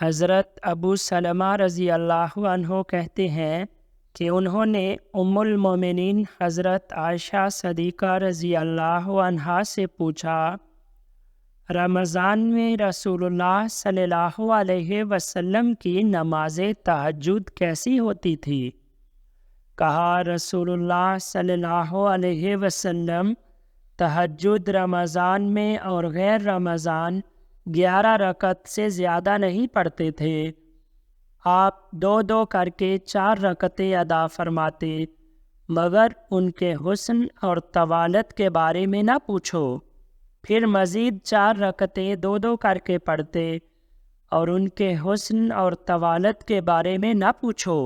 حضرت ابو سلمہ رضی اللہ عنہ کہتے ہیں کہ انہوں نے ام المومنین حضرت عائشہ صدیقہ رضی اللہ عنہا سے پوچھا، رمضان میں رسول اللہ صلی اللہ علیہ وسلم کی نماز تہجد کیسی ہوتی تھی؟ کہا، رسول اللہ صلی اللہ علیہ وسلم تہجد رمضان میں اور غیر رمضان 11 رکعت سے زیادہ نہیں پڑھتے تھے۔ آپ 2 کر کے 4 رکعتیں ادا فرماتے، مگر ان کے حسن اور طوالت کے بارے میں نہ پوچھو۔ پھر مزید 4 رکعتیں 2 کر کے پڑھتے اور ان کے حسن اور طوالت کے بارے میں نہ پوچھو۔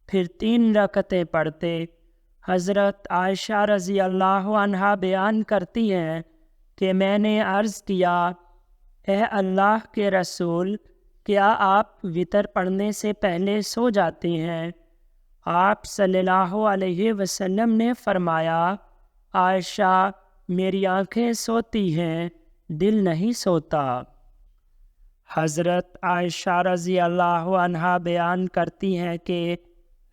پھر 3 رکعتیں پڑھتے۔ حضرت عائشہ رضی اللہ عنہا بیان کرتی ہیں کہ میں نے عرض کیا، اے اللہ کے رسول، کیا آپ وتر پڑھنے سے پہلے سو جاتے ہیں؟ آپ صلی اللہ علیہ وسلم نے فرمایا، عائشہ، میری آنکھیں سوتی ہیں، دل نہیں سوتا۔ حضرت عائشہ رضی اللہ عنہا بیان کرتی ہیں کہ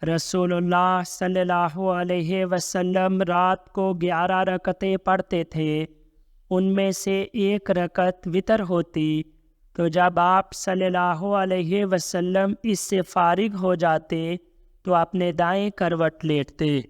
رسول اللہ صلی اللہ علیہ وسلم رات کو 11 رکعتیں پڑھتے تھے، ان میں سے 1 رکعت وتر ہوتی، تو جب آپ صلی اللہ علیہ وسلم اس سے فارغ ہو جاتے تو اپنے دائیں کروٹ لیٹتے۔